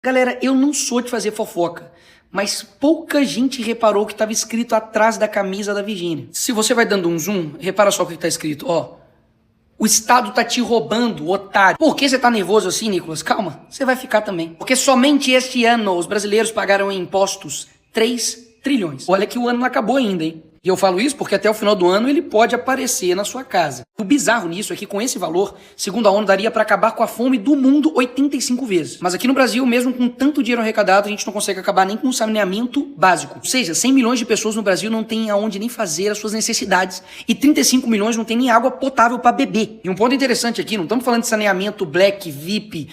Galera, eu não sou de fazer fofoca, mas pouca gente reparou o que estava escrito atrás da camisa da Virgínia. Se você vai dando um zoom, repara só o que está escrito, ó. O Estado tá te roubando, otário. Por que você tá nervoso assim, Nicolas? Calma, você vai ficar também. Porque somente este ano os brasileiros pagaram em impostos 3 trilhões. Olha que o ano não acabou ainda, hein? E eu falo isso porque até o final do ano ele pode aparecer na sua casa. O bizarro nisso é que com esse valor, segundo a ONU, daria para acabar com a fome do mundo 85 vezes. Mas aqui no Brasil, mesmo com tanto dinheiro arrecadado, a gente não consegue acabar nem com um saneamento básico. Ou seja, 100 milhões de pessoas no Brasil não têm aonde nem fazer as suas necessidades e 35 milhões não têm nem água potável para beber. E um ponto interessante aqui, não estamos falando de saneamento black, VIP,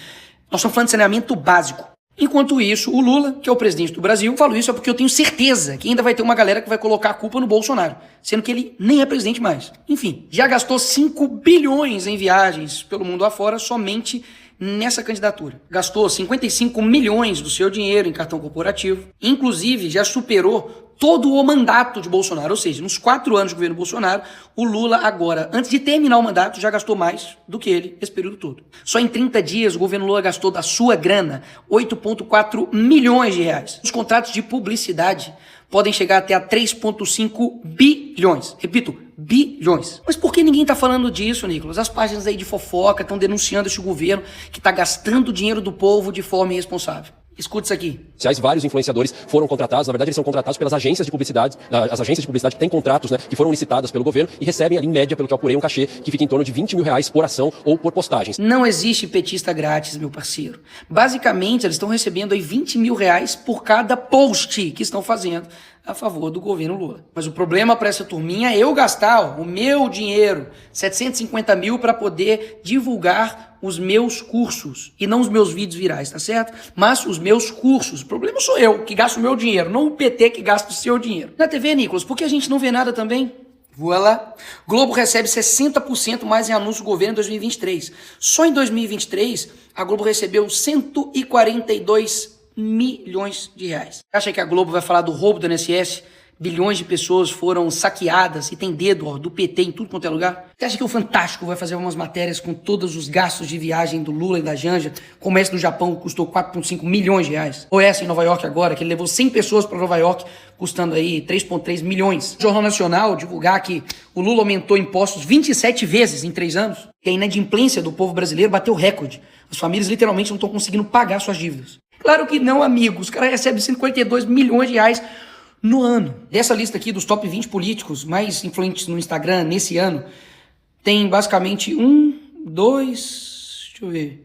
nós estamos falando de saneamento básico. Enquanto isso, o Lula, que é o presidente do Brasil, falo isso é porque eu tenho certeza que ainda vai ter uma galera que vai colocar a culpa no Bolsonaro, sendo que ele nem é presidente mais. Enfim, já gastou 5 bilhões em viagens pelo mundo afora somente nessa candidatura. Gastou 55 milhões do seu dinheiro em cartão corporativo, inclusive já superou todo o mandato de Bolsonaro, ou seja, nos 4 anos de governo Bolsonaro, o Lula agora, antes de terminar o mandato, já gastou mais do que ele esse período todo. Só em 30 dias o governo Lula gastou da sua grana 8,4 milhões de reais. Os contratos de publicidade podem chegar até a 3,5 bilhões. Repito, bilhões. Mas por que ninguém tá falando disso, Nicolas? As páginas aí de fofoca estão denunciando esse governo que tá gastando o dinheiro do povo de forma irresponsável. Escuta isso aqui. Vários influenciadores foram contratados, na verdade eles são contratados pelas agências de publicidade, as agências de publicidade que têm contratos, né, que foram licitadas pelo governo e recebem ali em média, pelo que eu apurei, um cachê que fica em torno de 20 mil reais por ação ou por postagens. Não existe petista grátis, meu parceiro. Basicamente, eles estão recebendo aí 20 mil reais por cada post que estão fazendo a favor do governo Lula. Mas o problema para essa turminha é eu gastar o meu dinheiro, 750 mil, para poder divulgar os meus cursos e não os meus vídeos virais, tá certo? Mas os meus cursos. O problema sou eu que gasto o meu dinheiro, não o PT que gasta o seu dinheiro. Na TV, Nicolas, por que a gente não vê nada também? Voilà. Globo recebe 60% mais em anúncio do governo em 2023. Só em 2023, a Globo recebeu 142 milhões de reais. Acha que a Globo vai falar do roubo do INSS? Bilhões de pessoas foram saqueadas e tem dedo do PT em tudo quanto é lugar? Você acha que o Fantástico vai fazer umas matérias com todos os gastos de viagem do Lula e da Janja, como essa do Japão, que custou 4,5 milhões de reais? Ou essa em Nova York agora, que ele levou 100 pessoas para Nova York, custando aí 3,3 milhões. O Jornal Nacional divulgar que o Lula aumentou impostos 27 vezes em 3 anos, que a inadimplência do povo brasileiro bateu recorde. As famílias literalmente não estão conseguindo pagar suas dívidas. Claro que não, amigos. Os caras recebem 142 milhões de reais no ano. Dessa lista aqui dos top 20 políticos mais influentes no Instagram nesse ano, tem basicamente dois de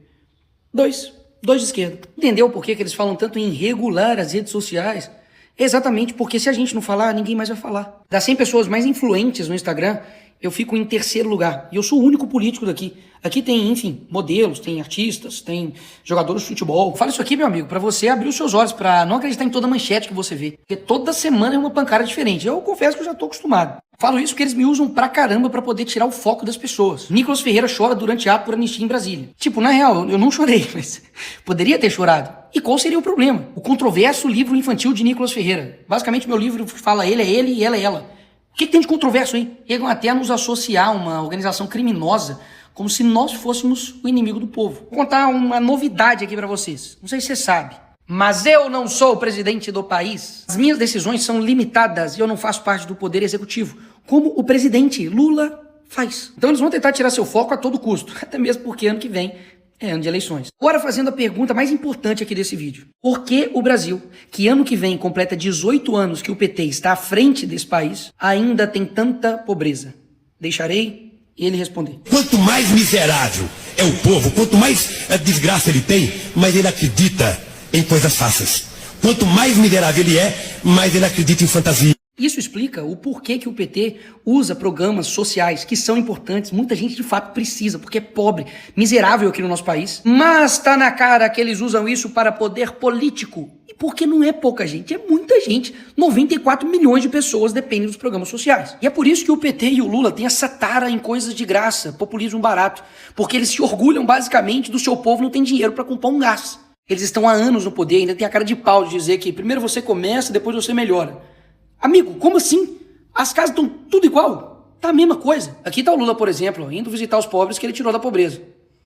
esquerda. Entendeu por que eles falam tanto em regular as redes sociais? É exatamente porque se a gente não falar, ninguém mais vai falar. Das 100 pessoas mais influentes no Instagram, eu fico em 3º lugar. E eu sou o único político daqui. Aqui tem, enfim, modelos, tem artistas, tem jogadores de futebol. Fala isso aqui, meu amigo, pra você abrir os seus olhos, pra não acreditar em toda manchete que você vê. Porque toda semana é uma pancada diferente. Eu confesso que eu já tô acostumado. Falo isso porque eles me usam pra caramba pra poder tirar o foco das pessoas. Nicolas Ferreira chora durante ato por anistia em Brasília. Tipo, na real, eu não chorei, mas poderia ter chorado. E qual seria o problema? O controverso livro infantil de Nicolas Ferreira. Basicamente, meu livro fala ele é ele e ela é ela. O que tem de controverso aí? Chegam até a nos associar a uma organização criminosa, como se nós fôssemos o inimigo do povo. Vou contar uma novidade aqui pra vocês. Não sei se você sabe, mas eu não sou o presidente do país. As minhas decisões são limitadas e eu não faço parte do poder executivo, como o presidente Lula faz. Então eles vão tentar tirar seu foco a todo custo, até mesmo porque ano que vem é ano de eleições. Agora fazendo a pergunta mais importante aqui desse vídeo. Por que o Brasil, que ano que vem completa 18 anos que o PT está à frente desse país, ainda tem tanta pobreza? Deixarei ele responder. Quanto mais miserável é o povo, quanto mais desgraça ele tem, mais ele acredita em coisas fáceis. Quanto mais miserável ele é, mais ele acredita em fantasia. Isso explica o porquê que o PT usa programas sociais que são importantes. Muita gente de fato precisa, porque é pobre, miserável aqui no nosso país. Mas tá na cara que eles usam isso para poder político. E porque não é pouca gente, é muita gente. 94 milhões de pessoas dependem dos programas sociais. E é por isso que o PT e o Lula têm essa tara em coisas de graça, populismo barato. Porque eles se orgulham basicamente do seu povo não tem dinheiro para comprar um gás. Eles estão há anos no poder e ainda tem a cara de pau de dizer que primeiro você começa, depois você melhora. Amigo, como assim? As casas estão tudo igual. Tá a mesma coisa. Aqui tá o Lula, por exemplo, indo visitar os pobres que ele tirou da pobreza.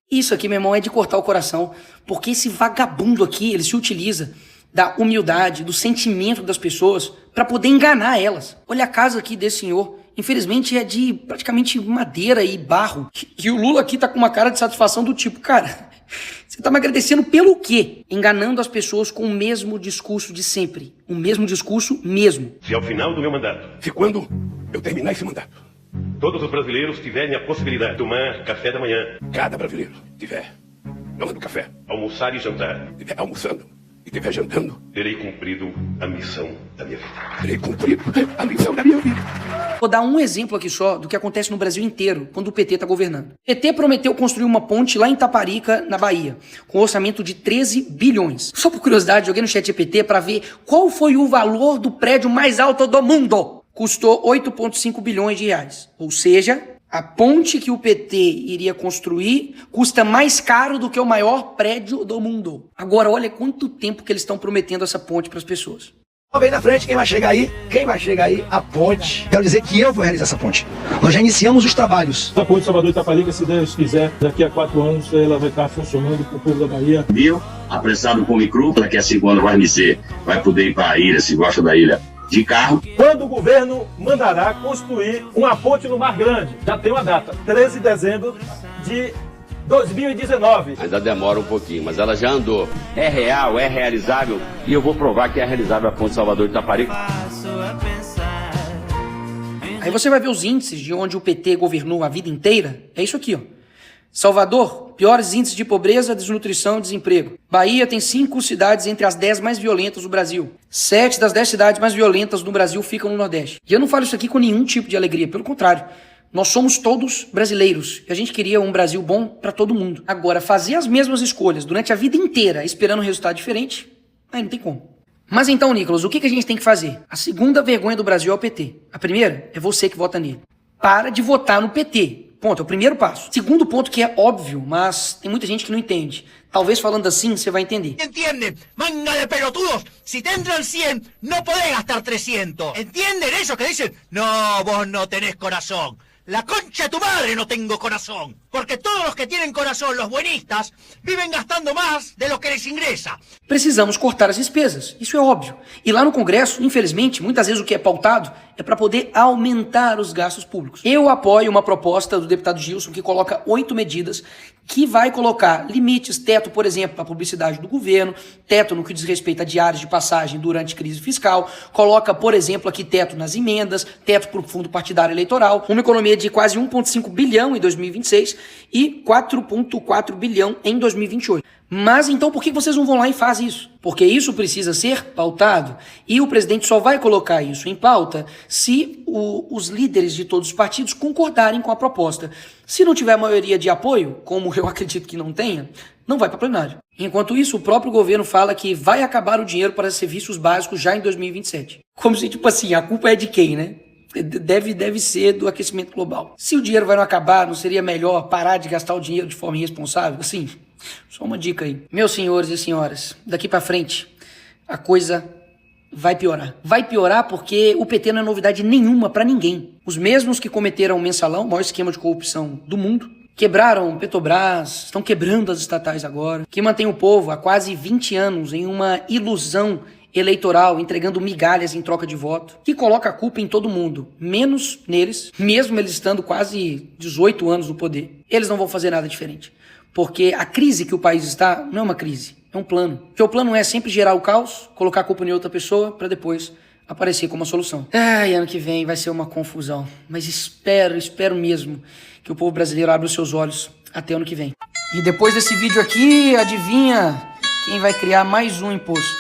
Isso aqui, meu irmão, é de cortar o coração, porque esse vagabundo aqui, ele se utiliza da humildade, do sentimento das pessoas para poder enganar elas. Olha a casa aqui desse senhor. Infelizmente é de praticamente madeira e barro. E o Lula aqui tá com uma cara de satisfação do tipo, cara, você tá me agradecendo pelo quê? Enganando as pessoas com o mesmo discurso de sempre. O mesmo discurso mesmo. Se ao final do meu mandato, Se quando eu terminar esse mandato, todos os brasileiros tiverem a possibilidade de tomar café da manhã, cada brasileiro tiver tomando café, almoçar e jantar, tiver almoçando e tiver jantando, terei cumprido a missão da minha vida. terei cumprido a missão da minha vida. Vou dar um exemplo aqui só do que acontece no Brasil inteiro quando o PT tá governando. O PT prometeu construir uma ponte lá em Taparica, na Bahia, com um orçamento de 13 bilhões. Só por curiosidade, joguei no chat GPT para ver qual foi o valor do prédio mais alto do mundo. Custou 8,5 bilhões de reais. Ou seja, a ponte que o PT iria construir custa mais caro do que o maior prédio do mundo. Agora, olha quanto tempo que eles estão prometendo essa ponte para as pessoas. Bem na frente, quem vai chegar aí? A ponte. Quero dizer que eu vou realizar essa ponte. Nós já iniciamos os trabalhos. A ponte Salvador Itaparica, se Deus quiser, daqui a 4 anos ela vai estar funcionando para o povo da Bahia. Viu? Apressado com o micro, daqui a 5 anos vai me ser. Vai poder ir para a ilha, se gosta da ilha. De carro. Quando o governo mandará construir uma ponte no Mar Grande, já tem uma data, 13 de dezembro de 2019. Ainda demora um pouquinho, mas ela já andou. É real, é realizável, e eu vou provar que é realizável a ponte Salvador Itaparica. Aí você vai ver os índices de onde o PT governou a vida inteira. É isso aqui, ó. Salvador, piores índices de pobreza, desnutrição e desemprego. Bahia tem 5 cidades entre as 10 mais violentas do Brasil. 7 das 10 cidades mais violentas do Brasil ficam no Nordeste. E eu não falo isso aqui com nenhum tipo de alegria, pelo contrário. Nós somos todos brasileiros e a gente queria um Brasil bom para todo mundo. Agora, fazer as mesmas escolhas durante a vida inteira esperando um resultado diferente, aí não tem como. Mas então, Nicolas, o que a gente tem que fazer? A segunda vergonha do Brasil é o PT. A primeira é você que vota nele. Para de votar no PT. Ponto, é o primeiro passo. Segundo ponto que é óbvio, mas tem muita gente que não entende. Talvez falando assim você vai entender. ¿Entienden? Manga de pelotudos. Si te entran 100, no podés gastar 300. ¿Entienden eso que dicen? No, vos no tenés corazón. La concha de tu madre no tengo corazón. Porque todos los que tienen corazón, los buenistas, viven gastando más de lo que les ingresa. Precisamos cortar as despesas, isso é óbvio. E lá no Congresso, infelizmente, muitas vezes o que é pautado é para poder aumentar os gastos públicos. Eu apoio uma proposta do deputado Gilson que coloca 8 medidas que vai colocar limites, teto, por exemplo, para a publicidade do governo, teto no que diz respeito a diárias de passagem durante crise fiscal, coloca, por exemplo, aqui teto nas emendas, teto para o fundo partidário eleitoral, uma economia de quase 1,5 bilhão em 2026 e 4,4 bilhão em 2028. Mas então por que vocês não vão lá e fazem isso? Porque isso precisa ser pautado e o presidente só vai colocar isso em pauta se os líderes de todos os partidos concordarem com a proposta. Se não tiver maioria de apoio, como eu acredito que não tenha, não vai para plenário. Enquanto isso, o próprio governo fala que vai acabar o dinheiro para serviços básicos já em 2027. Como se, tipo assim, a culpa é de quem, né? Deve ser do aquecimento global. Se o dinheiro vai não acabar, não seria melhor parar de gastar o dinheiro de forma irresponsável? Assim, só uma dica aí. Meus senhores e senhoras, daqui pra frente, a coisa vai piorar. Vai piorar porque o PT não é novidade nenhuma pra ninguém. Os mesmos que cometeram o mensalão, o maior esquema de corrupção do mundo, quebraram Petrobras, estão quebrando as estatais agora, que mantém o povo há quase 20 anos em uma ilusão eleitoral, entregando migalhas em troca de voto, que coloca a culpa em todo mundo, menos neles, mesmo eles estando quase 18 anos no poder. Eles não vão fazer nada diferente, porque a crise que o país está não é uma crise, é um plano. Porque o plano é sempre gerar o caos, colocar a culpa em outra pessoa, para depois aparecer como uma solução. Ai, ano que vem vai ser uma confusão, mas espero mesmo que o povo brasileiro abra os seus olhos até ano que vem. E depois desse vídeo aqui, adivinha quem vai criar mais um imposto?